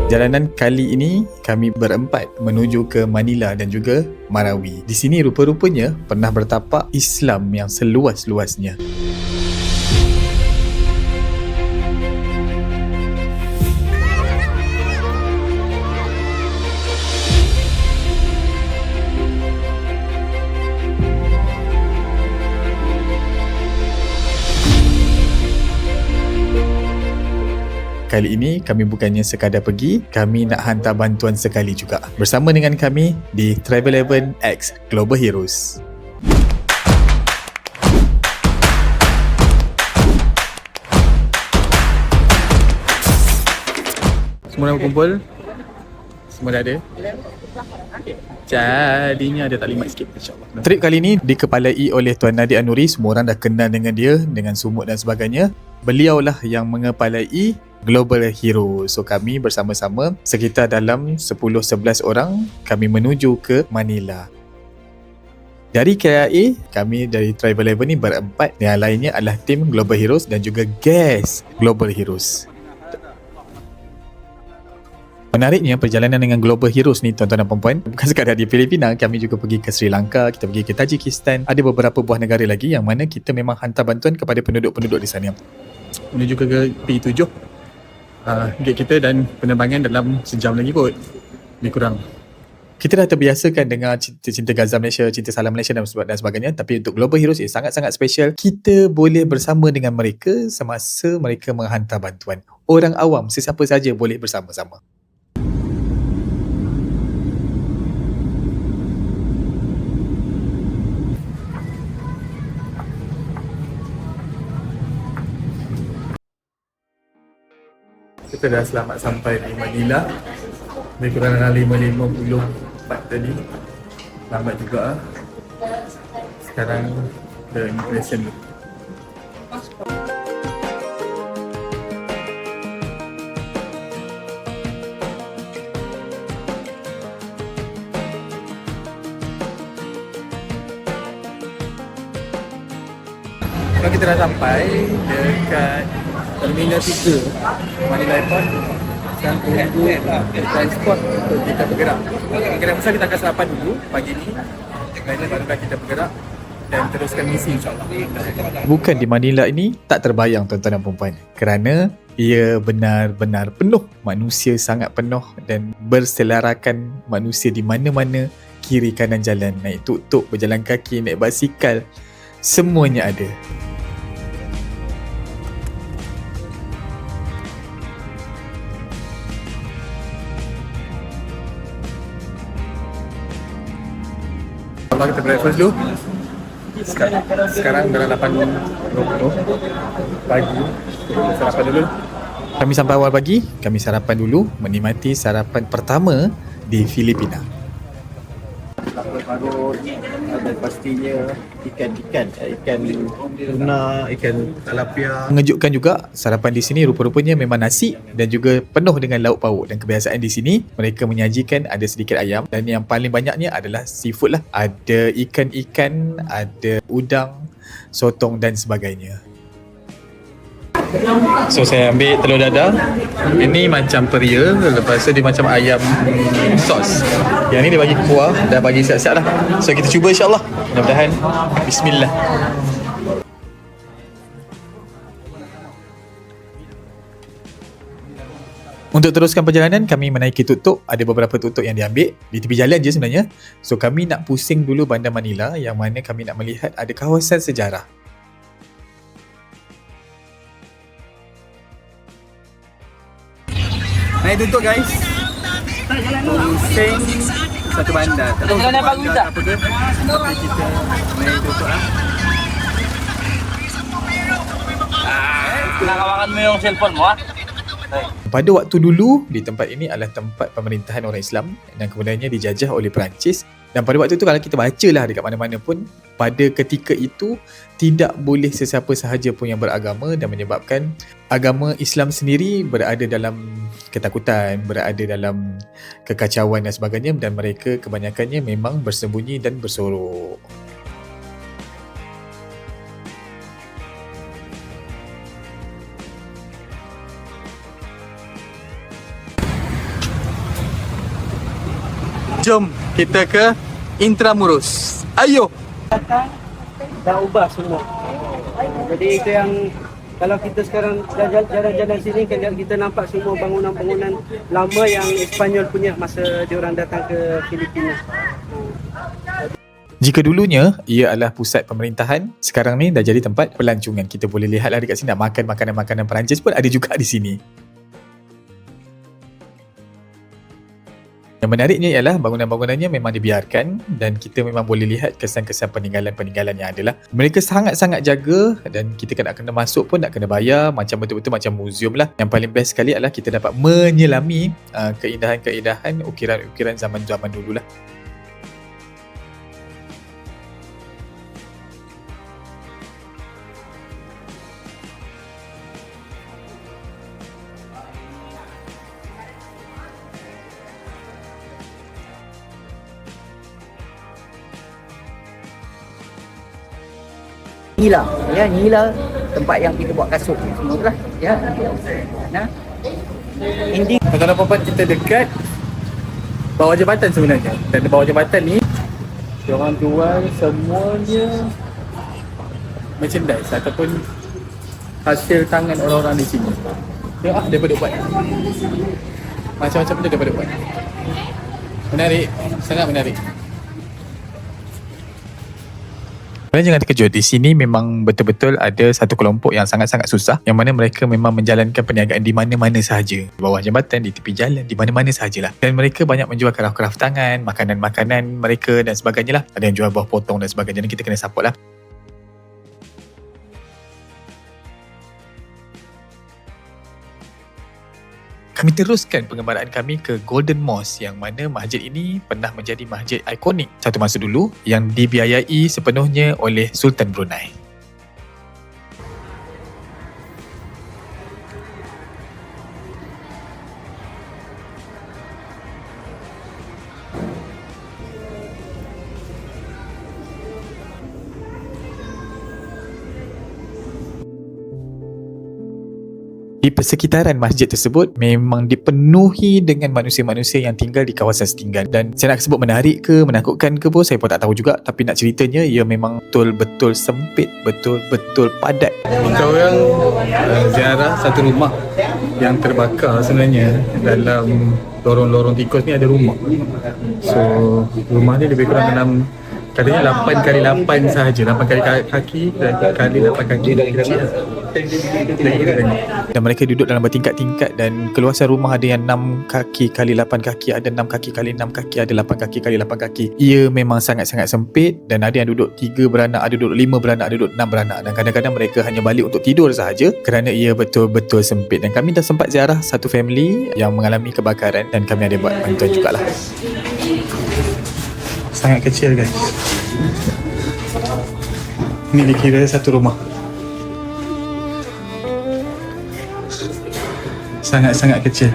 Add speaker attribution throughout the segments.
Speaker 1: Perjalanan kali ini kami berempat menuju ke Manila dan juga Marawi. Di sini rupa-rupanya pernah bertapak Islam yang seluas-luasnya. Kali ini kami bukannya sekadar pergi, kami nak hantar bantuan sekali juga. Bersama dengan kami di Travel Event X Global Heroes. Semua dah berkumpul. Semua dah ada. Jadinya ada taklimat sikit, insyaAllah. Trip kali ini dikepalai oleh Tuan Nadi Anuri. Semua orang dah kenal dengan dia, dengan sumut dan sebagainya. Beliaulah yang mengepalai Global Hero. So kami bersama-sama sekitar dalam 10-11 orang kami menuju ke Manila. Dari KIA, kami dari Travel Event ni berempat. Yang lainnya adalah tim Global Heroes dan juga guest Global Heroes. Menariknya perjalanan dengan Global Heroes ni tuan-tuan dan puan-puan, bukan sekadar di Filipina, kami juga pergi ke Sri Lanka, kita pergi ke Tajikistan, ada beberapa buah negara lagi yang mana kita memang hantar bantuan kepada penduduk-penduduk di sana. Menuju ke P7 gate kita dan penerbangan dalam sejam lagi kot, lebih kurang. Kita dah terbiasakan dengar cinta Gaza Malaysia, cinta Salam Malaysia dan sebagainya, tapi untuk Global Heroes sangat-sangat special. Kita boleh bersama dengan mereka semasa mereka menghantar bantuan. Orang awam, sesiapa saja boleh bersama-sama. Kita dah selamat sampai di Manila. Lebih kurang dalam 5.54 tadi. Lambat juga. Sekarang ke immigration dulu. Kalau kita dah sampai dekat Terminal 3 Manila Airport, sekarang tunggu transport untuk kita bergerak. Kemungkinan besar kita akan sarapan dulu pagi ni, lainnya barulah kita bergerak dan teruskan misi, insyaAllah. Bukan di Manila ini tak terbayang tuan-tuan dan puan-puan, kerana ia benar-benar penuh. Manusia sangat penuh dan berselarakan manusia di mana-mana, kiri kanan jalan, naik tuk-tuk, berjalan kaki, naik basikal, semuanya ada. Kita breakfast dulu. Sekarang dalam 8.20 pagi. Sarapan dulu. Kami sampai awal pagi, kami sarapan dulu, menikmati sarapan pertama di Filipina. Parut, ada pastinya ikan tuna, ikan tilapia. Mengejutkan juga, sarapan di sini rupa-rupanya memang nasi dan juga penuh dengan lauk pauk. Dan kebiasaan di sini mereka menyajikan ada sedikit ayam dan yang paling banyaknya adalah seafood lah. Ada ikan-ikan, ada udang, sotong dan sebagainya. So saya ambil telur dadah. Ini macam peria, lepas tu dia macam ayam sos. Yang ni dia bagi kuah, dah bagi siap-siap lah. So kita cuba, insyaAllah. Mudah-mudahan. Bismillah. Untuk teruskan perjalanan, kami menaiki tuk-tuk. Ada beberapa tuk-tuk yang diambil di tepi jalan je sebenarnya. So kami nak pusing dulu Bandar Manila, yang mana kami nak melihat ada kawasan sejarah. Naik tuk-tuk guys. Pusing satu bandar. Tak tahu bandar apa ke. Tapi kita naik tuk-tuk lah.
Speaker 2: Nakawakan mo yung cellphone mo, ha?
Speaker 1: Pada waktu dulu, di tempat ini adalah tempat pemerintahan orang Islam dan kemudiannya dijajah oleh Perancis. Dan pada waktu itu kalau kita baca lah dekat mana-mana pun, pada ketika itu tidak boleh sesiapa sahaja pun yang beragama, dan menyebabkan agama Islam sendiri berada dalam ketakutan, berada dalam kekacauan dan sebagainya, dan mereka kebanyakannya memang bersembunyi dan bersorok. Jom kita ke Intramuros. Ayo.
Speaker 2: Dah ubah semua. Jadi itu yang kalau kita sekarang jalan-jalan sini kita nampak semua bangunan-bangunan lama yang Espanyol punya masa diorang datang ke Filipina.
Speaker 3: Jika dulunya ia adalah pusat pemerintahan, sekarang ni dah jadi tempat pelancongan. Kita boleh lihatlah dekat sini nak makan makanan-makanan Perancis pun ada juga di sini. Yang menariknya ialah bangunan-bangunannya memang dibiarkan dan kita memang boleh lihat kesan-kesan peninggalan-peninggalan yang adalah. Mereka sangat-sangat jaga dan kita kena masuk pun nak kena bayar, macam betul-betul macam museum lah. Yang paling best sekali adalah kita dapat menyelami keindahan-keindahan ukiran-ukiran zaman-zaman dulu lah.
Speaker 4: Inilah tempat yang kita buat kasut semua tu lah ya. Nah, ending
Speaker 1: Tuan-tuan dan puan-puan, kita dekat bawah jambatan sebenarnya. Dan di bawah jambatan ni diorang jual semuanya merchandise ataupun hasil tangan orang-orang di sini. Tengok daripada buat macam-macam benda daripada buat. Menarik, sangat menarik.
Speaker 3: Kalian jangan terkejut, di sini memang betul-betul ada satu kelompok yang sangat-sangat susah, yang mana mereka memang menjalankan perniagaan di mana-mana sahaja. Di bawah jambatan, di tepi jalan, di mana-mana sahajalah. Dan mereka banyak menjual kraft-kraft tangan, makanan-makanan mereka dan sebagainya lah. Ada yang jual buah potong dan sebagainya, dan kita kena support lah. Kami teruskan pengembaraan kami ke Golden Mosque, yang mana masjid ini pernah menjadi masjid ikonik satu masa dulu yang dibiayai sepenuhnya oleh Sultan Brunei. Di persekitaran masjid tersebut memang dipenuhi dengan manusia-manusia yang tinggal di kawasan setinggan. Dan saya nak sebut menarik ke menakutkan ke pun saya pun tak tahu juga, tapi nak ceritanya ia memang betul-betul sempit, betul-betul padat.
Speaker 1: Kita orang ziarah satu rumah yang terbakar sebenarnya. Dalam lorong-lorong tikus ni ada rumah. So rumah ni lebih kurang dalam katanya 8x8 sahaja, 8 kaki dan kali 8 kaki kecil.
Speaker 3: Dan mereka duduk dalam bertingkat-tingkat dan keluasan rumah ada yang 6 kaki kali 8 kaki, ada 6 kaki kali 6 kaki, ada 8 kaki kali 8 kaki. Ia memang sangat-sangat sempit dan ada yang duduk 3 beranak, ada duduk 5 beranak, ada duduk 6 beranak, dan kadang-kadang mereka hanya balik untuk tidur sahaja kerana ia betul-betul sempit. Dan kami dah sempat ziarah satu family yang mengalami kebakaran dan kami ada buat bantuan jugalah.
Speaker 1: Sangat kecil guys. Ini dikira satu rumah. Sangat-sangat kecil.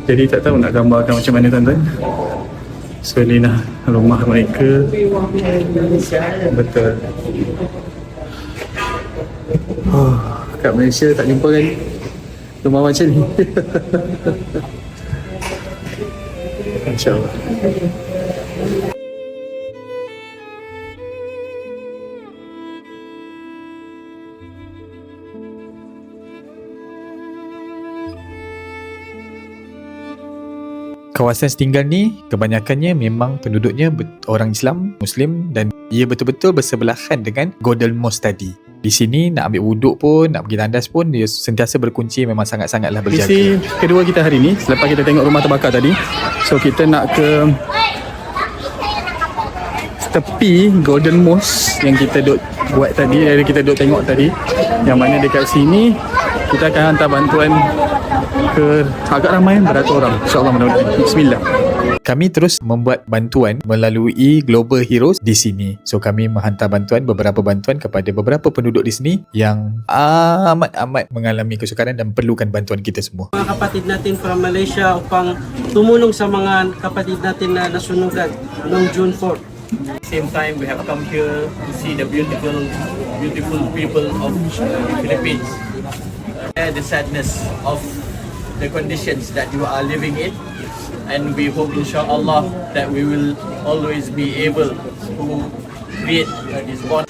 Speaker 1: Jadi tak tahu nak gambarkan macam mana tuan-tuan. So inilah rumah mereka. Betul. Kat Malaysia tak jumpa kan rumah macam ni. InsyaAllah.
Speaker 3: Kawasan setinggal ni kebanyakannya memang penduduknya orang Islam, Muslim, dan ia betul-betul bersebelahan dengan Golden Mosque tadi. Di sini nak ambil wuduk pun, nak pergi tandas pun, dia sentiasa berkunci, memang sangat-sangatlah berjaga.
Speaker 1: Misi kedua kita hari ni, selepas kita tengok rumah terbakar tadi, so kita nak ke tepi Golden Mosque yang kita duk buat tadi, yang kita duk tengok tadi, yang mana dekat sini kita akan hantar bantuan ke agak ramai, beratus orang. InsyaAllah, mudah-mudahan. Bismillah.
Speaker 3: Kami terus membuat bantuan melalui Global Heroes di sini. So kami menghantar beberapa bantuan kepada beberapa penduduk di sini yang amat mengalami kesukaran dan perlukan bantuan kita semua.
Speaker 2: Mga kapatid natin from Malaysia upang tumulong sa mga kapatid natin na nasunugan noong June 4.
Speaker 1: Same time, we have come here to see the beautiful people of the Philippines. The sadness of the conditions that you are living in, and we hope inshallah that we will always be able to create this bond.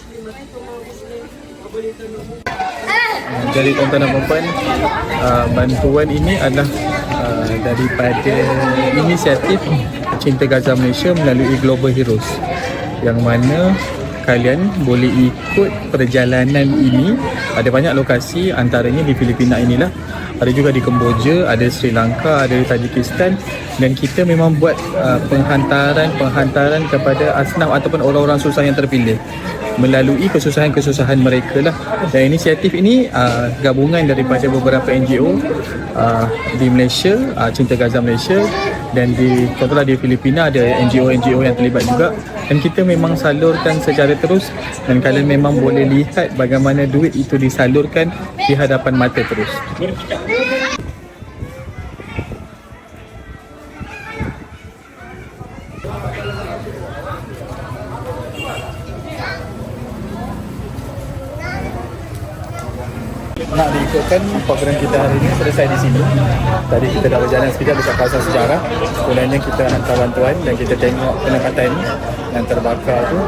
Speaker 3: Jadi tuan-tuan dan puan, bantuan ini adalah daripada inisiatif Cinta Gaza Malaysia melalui Global Heroes, yang mana kalian boleh ikut perjalanan ini. Ada banyak lokasi, antaranya di Filipina inilah, ada juga di Kemboja, ada Sri Lanka, ada di Tajikistan, dan kita memang buat penghantaran kepada asnaf ataupun orang-orang susah yang terpilih melalui kesusahan-kesusahan mereka lah. Dan inisiatif ini gabungan daripada beberapa NGO di Malaysia, Cinta Gaza Malaysia, dan contohnya di Filipina ada NGO yang terlibat juga, dan kita memang salurkan secara terus, dan kalian memang boleh lihat bagaimana duit itu disalurkan di hadapan mata terus. Nak diikutkan program kita hari ini selesai di sini. Tadi kita dah berjalan sekejap dekat kawasan sejarah. Sebenarnya kita hantar bantuan dan kita tengok penempatan yang terbakar tu.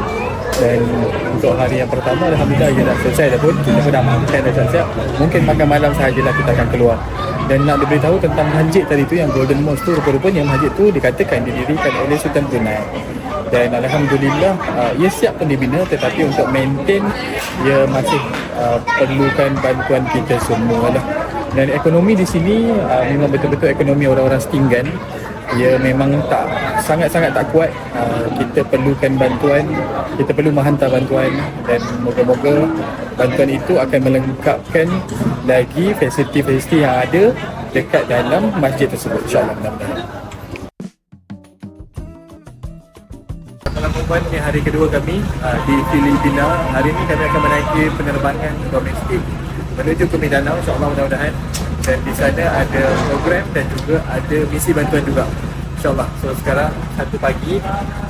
Speaker 3: Dan untuk hari yang pertama, alhamdulillah ia dah selesai dah pun. Kita dah makan dah siap-siap. Mungkin makan malam sahajalah kita akan keluar. Dan nak diberitahu tentang masjid tadi tu, yang Golden Mosque tu, rupa-rupanya masjid tu dikatakan didirikan oleh Sultan Brunei. Dan alhamdulillah ia siap pun dibina, tetapi untuk maintain ia masih perlukan bantuan kita semua lah. Dan ekonomi di sini memang betul-betul ekonomi orang-orang setinggan. Ia memang sangat-sangat tak kuat. Kita perlukan bantuan, kita perlu menghantar bantuan, dan moga-moga bantuan itu akan melengkapkan lagi fasiliti-fasiliti yang ada dekat dalam masjid tersebut, insyaAllah. Puan, ini hari kedua kami di Filipina. Hari ini kami akan menaiki penerbangan domestik menuju ke Mindanao, insyaAllah, mudah-mudahan. Dan di sana ada program dan juga ada misi bantuan juga, insyaAllah. So sekarang 1 pagi,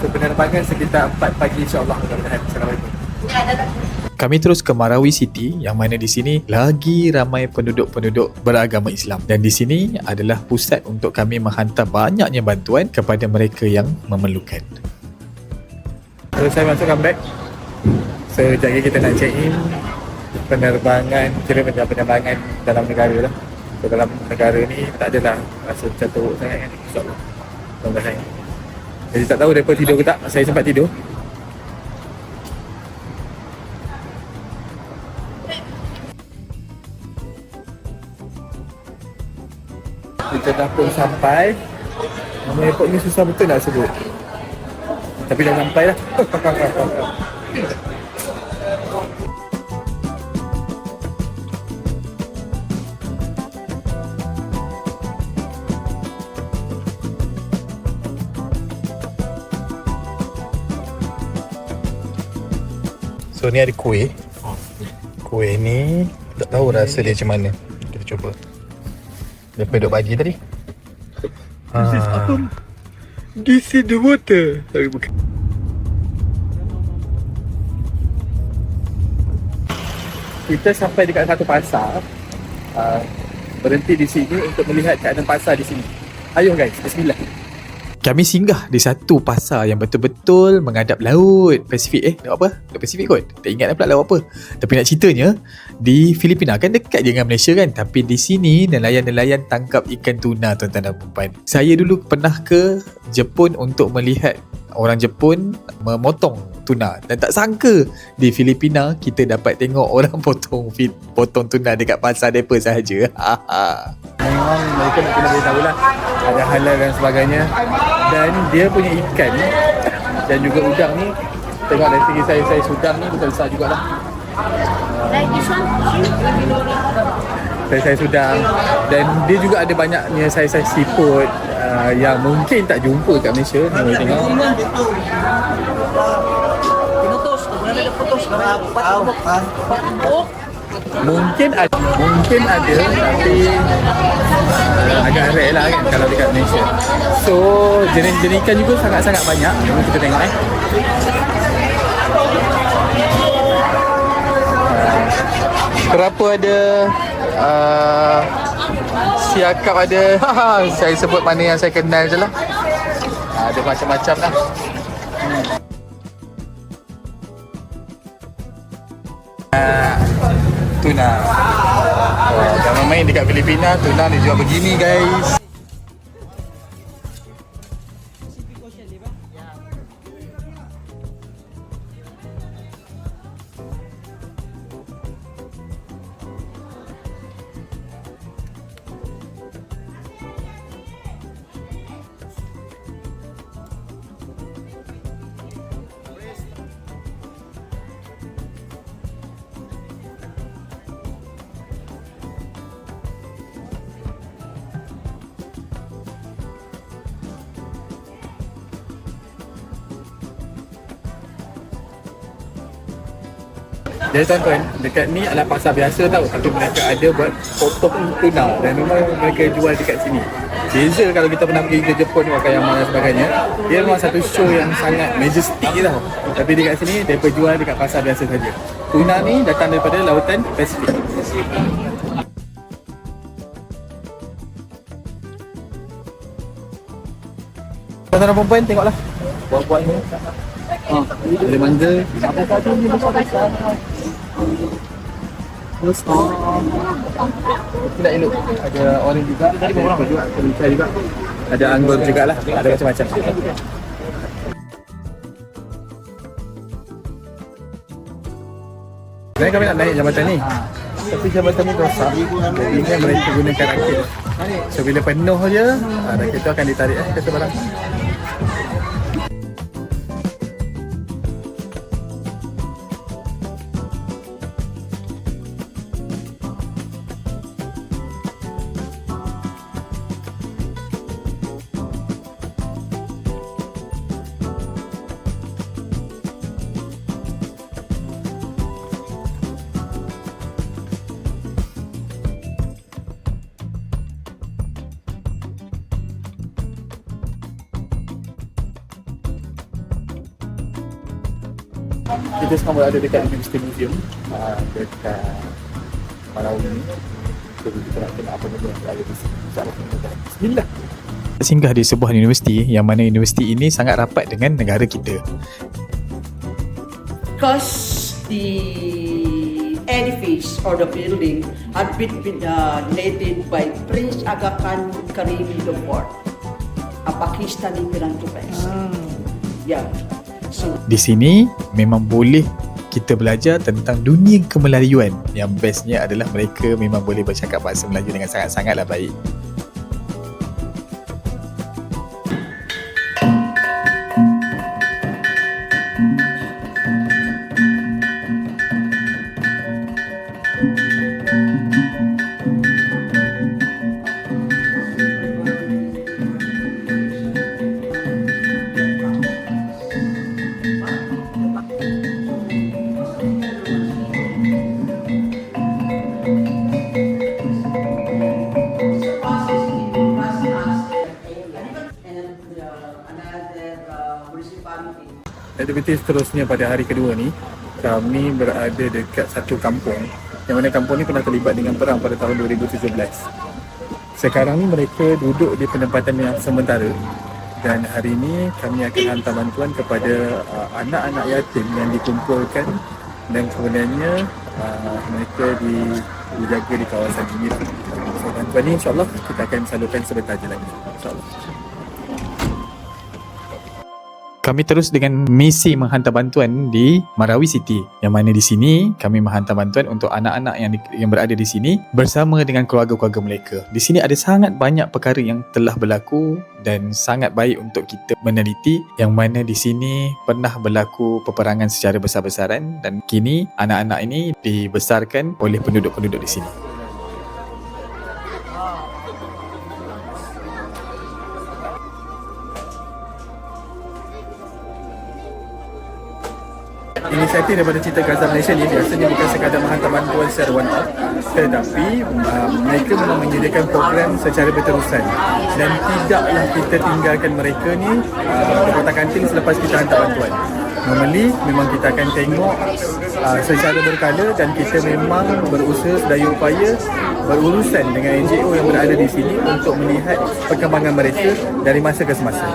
Speaker 3: so penerbangan sekitar 4 pagi, insyaAllah, mudah-mudahan. Assalamualaikum. Kami terus ke Marawi City, yang mana di sini lagi ramai penduduk-penduduk beragama Islam, dan di sini adalah pusat untuk kami menghantar banyaknya bantuan kepada mereka yang memerlukan. So saya masukkan beg. So sekejap kita nak check in penerbangan, kira macam penerbangan dalam negara lah. So dalam negara ni tak adalah rasa macam teruk sangat kan, insyaAllah. Mudah-mudahan. Jadi tak tahu mereka tidur ke tak. Saya sempat tidur. Kita dah pun sampai. Nama airport ni susah betul nak sebut, tapi dah sampai lah. So ni ada kuih. Kuih ni tak tahu rasa dia macam mana. Kita cuba. Dia peduk bagi tadi. This is apa? This is the water. Kita sampai dekat satu pasar. Berhenti di sini untuk melihat keadaan pasar di sini. Ayuh guys, bismillah. Kami singgah di satu pasar yang betul-betul menghadap laut Pasifik. Laut apa? Laut Pasifik kot. Tak ingat pula laut apa. Tapi nak ceritanya, di Filipina kan dekat je dengan Malaysia kan. Tapi di sini nelayan-nelayan tangkap ikan tuna, tuan-tuan dan puan. Saya dulu pernah ke Jepun untuk melihat orang Jepun memotong tuna, dan tak sangka di Filipina kita dapat tengok orang potong tuna dekat pasar mereka sahaja. Memang mereka nak kena beritahu lah, ada halal dan sebagainya. Dan dia punya ikan dan juga udang ni, tengok dari segi saiz udang ni besar jugalah. Saiz udang, dan dia juga ada banyaknya saiz seafood,
Speaker 1: yang mungkin tak jumpa kat Malaysia. Mari tengok. Mungkin ada tapi agak rare lah kan kalau dekat Malaysia. So jenis-jenis ikan juga sangat-sangat banyak. Jom kita tengok Kerapu ada, siakap ada. Saya sebut mana yang saya kenal je lah. Ada macam-macam lah. Tuna. Jangan main dekat Filipina, tuna dijual begini guys. Jadi tuan-tuan, dekat ni adalah pasar biasa tau, tapi mereka ada buat potong tuna dan memang mereka jual dekat sini. Beza kalau kita pernah pergi ke Jepun, Wakayama dan sebagainya, dia memang satu show yang sangat majestic tau. Tapi dekat sini, mereka jual dekat pasar biasa saja. Tuna ni datang daripada lautan Pasifik. Tuan-tuan dan perempuan, tengoklah buat-buat ni. Ada manja. Apa tadi ni besar-besar. Terus tidak elok. Ada orange juga. Tadi berapa juga? Ada juga. Ada anggur jugalah. Ada macam-macam. Sebenarnya kami nak naik jambatan ni. Tapi jambatan ni rosak. Jadinya mereka gunakan rakit. So bila penuh je, rakit tu akan ditarik ke seberang. Kita sekarang berada dekat University Museum dekat Marawi ni. Jadi kita nak tengok apa benda yang ada di sini. Bismillah.
Speaker 3: Singgah di sebuah universiti yang mana universiti ini sangat rapat dengan negara kita.
Speaker 5: Because the edifice or the building had been donated by Prince Aga Khan Karim IV, a Pakistani philanthropist. Yeah. So
Speaker 3: Di sini memang boleh kita belajar tentang dunia kemelayuan. Yang bestnya adalah mereka memang boleh bercakap bahasa Melayu dengan sangat-sangatlah baik.
Speaker 1: Aktiviti seterusnya pada hari kedua ni, kami berada dekat satu kampung yang mana kampung ni pernah terlibat dengan perang pada tahun 2017. Sekarang ni mereka duduk di penempatan yang sementara dan hari ini kami akan hantar bantuan kepada anak-anak yatim yang dikumpulkan dan kemudiannya mereka dijaga di kawasan ini. So bantuan ni insyaAllah kita akan salurkan sebentar je lagi, insyaAllah.
Speaker 3: Kami terus dengan misi menghantar bantuan di Marawi City, yang mana di sini kami menghantar bantuan untuk anak-anak yang berada di sini bersama dengan keluarga-keluarga mereka. Di sini ada sangat banyak perkara yang telah berlaku dan sangat baik untuk kita meneliti, yang mana di sini pernah berlaku peperangan secara besar-besaran dan kini anak-anak ini dibesarkan oleh penduduk-penduduk di sini.
Speaker 1: inisiatif daripada Cita Gaza Malaysia ni biasanya bukan sekadar menghantar bantuan secara one off, tetapi mereka memang menyediakan program secara berterusan dan tidaklah kita tinggalkan mereka ni berkotak-kanting selepas kita hantar bantuan. Normally memang kita akan tengok secara berkala dan kita memang berusaha sedaya upaya berurusan dengan NGO yang berada di sini untuk melihat perkembangan mereka dari masa ke semasa.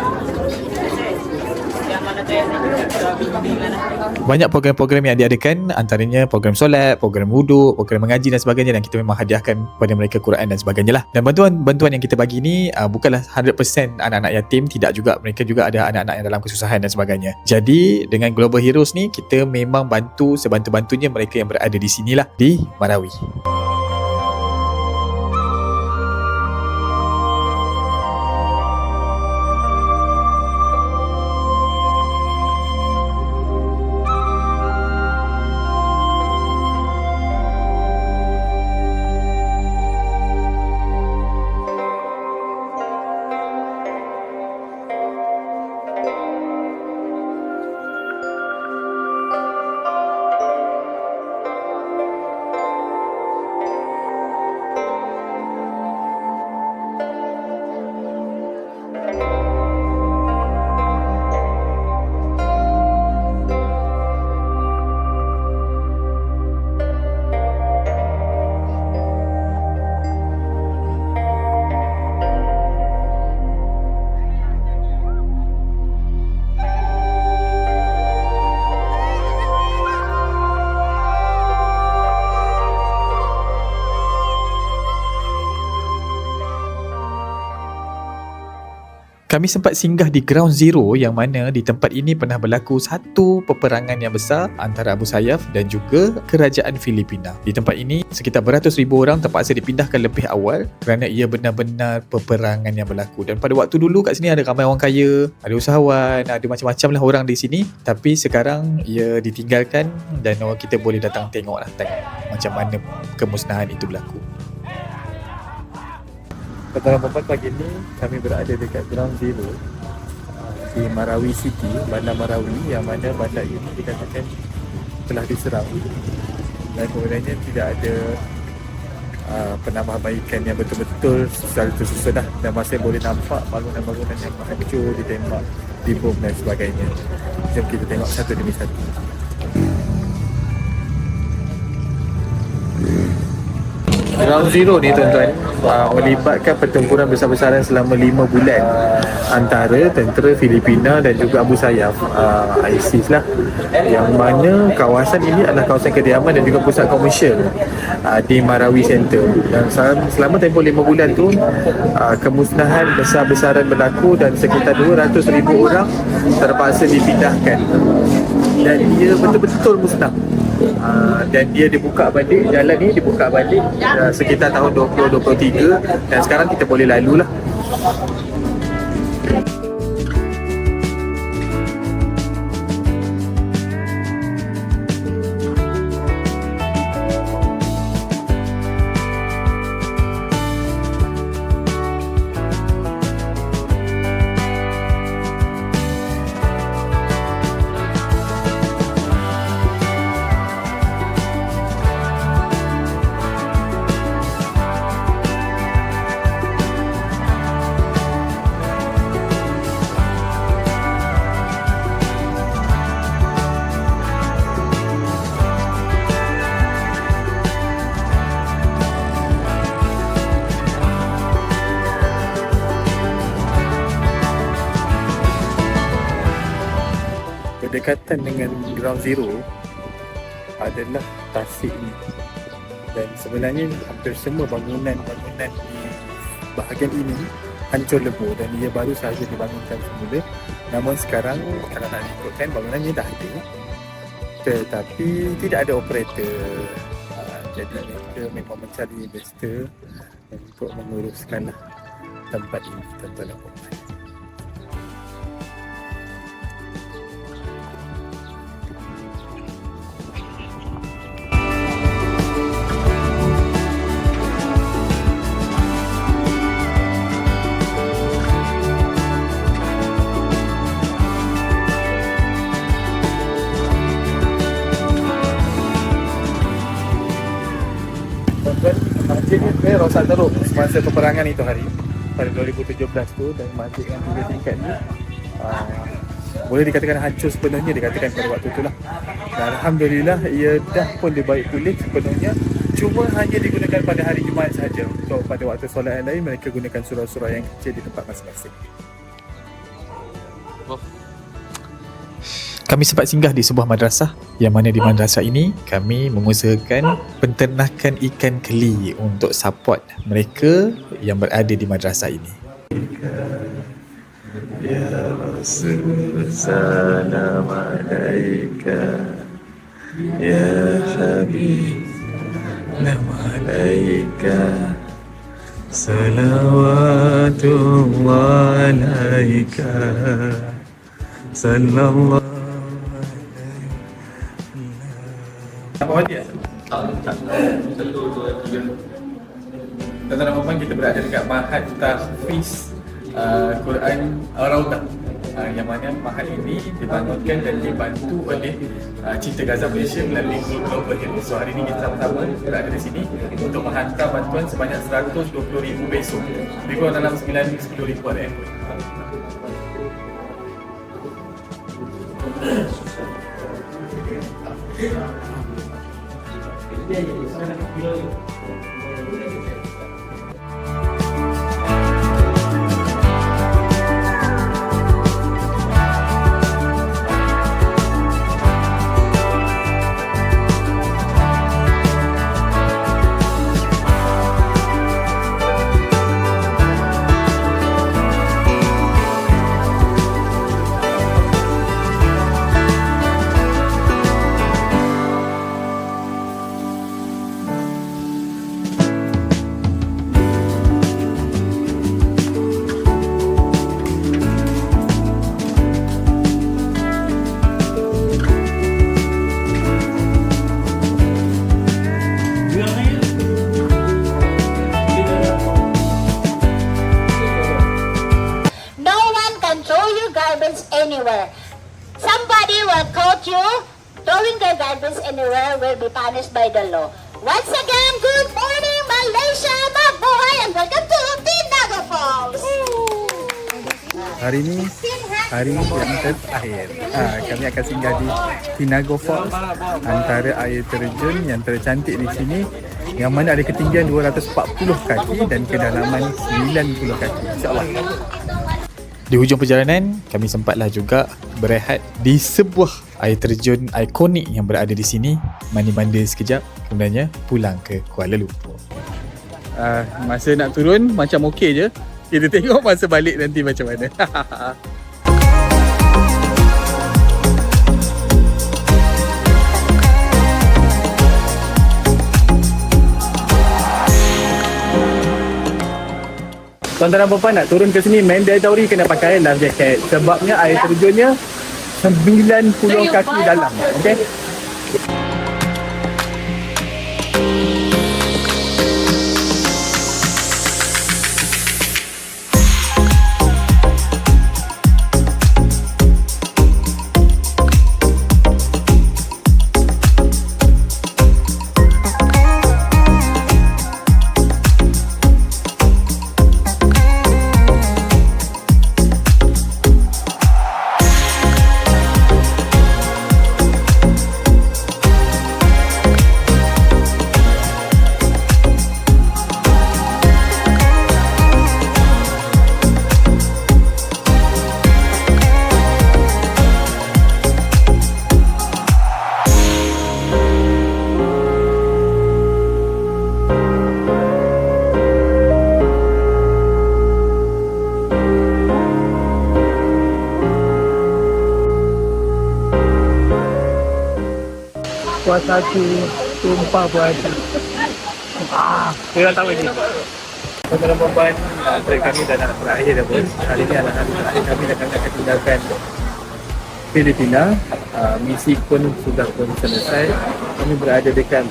Speaker 3: Banyak program-program yang diadakan, antaranya program solat, program wuduk, program mengaji dan sebagainya, dan kita memang hadiahkan kepada mereka Quran dan sebagainya lah. Dan bantuan yang kita bagi ni bukanlah 100% anak-anak yatim, tidak juga, mereka juga ada anak-anak yang dalam kesusahan dan sebagainya. Jadi dengan Global Heroes ni kita memang bantu sebantu-bantunya mereka yang berada di sinilah di Marawi. Kami sempat singgah di Ground Zero yang mana di tempat ini pernah berlaku satu peperangan yang besar antara Abu Sayyaf dan juga kerajaan Filipina. Di tempat ini sekitar beratus ribu orang terpaksa dipindahkan lebih awal kerana ia benar-benar peperangan yang berlaku. Dan pada waktu dulu kat sini ada ramai orang kaya, ada usahawan, ada macam-macam lah orang di sini. Tapi sekarang ia ditinggalkan dan orang kita boleh datang tengok macam mana kemusnahan itu berlaku.
Speaker 1: Pada 4 pagi ni kami berada dekat Ground Zero di Marawi City, Bandar Marawi, yang mana bandar ini dikatakan telah diserang dan kemudiannya tidak ada penambahbaikan yang betul-betul secara tersusun dan masih boleh nampak bangunan-bangunan yang hancur, ditembak, dibom dan sebagainya. Jom kita tengok satu demi satu. Ground Zero ni tuan-tuan melibatkan pertempuran besar-besaran selama 5 bulan antara tentera Filipina dan juga Abu Sayyaf, ISIS lah, yang mana kawasan ini adalah kawasan kediaman dan juga pusat komersial di Marawi Center. Dan selama tempoh 5 bulan tu kemusnahan besar-besaran berlaku dan sekitar 200,000 orang terpaksa dipindahkan dan dia betul-betul musnah. Dan dia dibuka balik, jalan ni dibuka balik sekitar tahun 2023 dan sekarang kita boleh lalu lah. Berdekatan dengan Ground Zero adalah tasik ni, dan sebenarnya hampir semua bangunan-bangunan di bahagian ini hancur lebur dan ia baru sahaja dibangunkan semula. Namun sekarang kalau nak ikutkan bangunan ni dah ada tetapi tidak ada operator. Jadi kita memang mencari investor untuk menguruskan tempat ini, tuan-tuan dan puan-puan. tuan-tuan, masjid ni sebenarnya rosak teruk semasa peperangan itu hari pada 2017 tu, dan masjid yang 3 tingkat ni boleh dikatakan hancur sepenuhnya, dikatakan pada waktu tu lah. Dan Alhamdulillah ia dah pun dibaik pulih sepenuhnya, cuma hanya digunakan pada hari Jumaat sahaja. Untuk pada waktu solat yang lain mereka gunakan surau-surau yang kecil di tempat masing-masing.
Speaker 3: Kami sempat singgah di sebuah madrasah, yang mana di madrasah ini kami mengusahakan penternakan ikan keli untuk support mereka yang berada di madrasah ini. Ya Rasul salam alaika, ya Habib salam alaika, salawatullah alaika, sallallahu.
Speaker 1: Apa dia? Tuan-tuan dan puan, kita berada dekat Mahat Tahfiz Quran Al-Raudah, yang mana mahat ini dibangunkan dan dibantu oleh Cinta Gaza Malaysia melalui Global Help. So hari ini kita sama-sama berada di sini untuk menghantar bantuan sebanyak 120,000 besok. Lebih kurang dalam 9-10,000 ada yang
Speaker 6: anywhere. Somebody will caught you throwing their garbage anywhere will be punished by the law. Once again, good morning Malaysia, mabuhay, and welcome to Tinaga Falls.
Speaker 1: Hari ini hari yang terakhir. Kami akan singgah di Tinaga Falls, antara air terjun yang tercantik di sini, yang mana ada ketinggian 240 kaki dan kedalaman 90 kaki. InsyaAllah.
Speaker 3: Di hujung perjalanan, kami sempatlah juga berehat di sebuah air terjun ikonik yang berada di sini, mandi-mandi sekejap, kemudiannya pulang ke Kuala Lumpur.
Speaker 1: Masa nak turun macam okey je. Kita tengok masa balik nanti macam mana. Tuan-tuan dan puan, nak turun ke sini mandatory kena pakai life jacket, sebabnya air terjunnya 90 kaki dalam. Okey. Kuat satu tumpah puasa. Kita tahu ini. Tuan-tuan dan puan, trip kami dah nak berakhir dah pun. Hari ini adalah hari terakhir kami dan kami akan tinggalkan Filipina. Misi pun sudah pun selesai. Kami berada dekat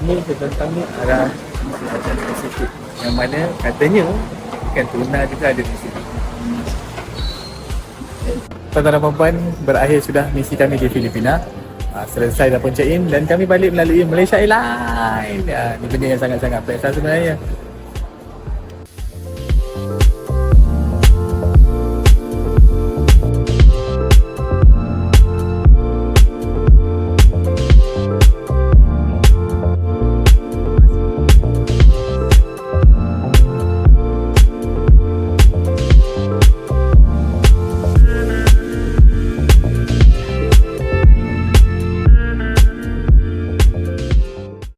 Speaker 1: ini tentang arah Asia Pasifik, yang mana katanya ikan tuna juga ada di sini. Tuan-tuan dan puan, berakhir sudah misi kami di Filipina.
Speaker 3: selesai dah pun check in dan kami balik melalui Malaysia Airlines. Ni benda yang sangat-sangat best lah sebenarnya.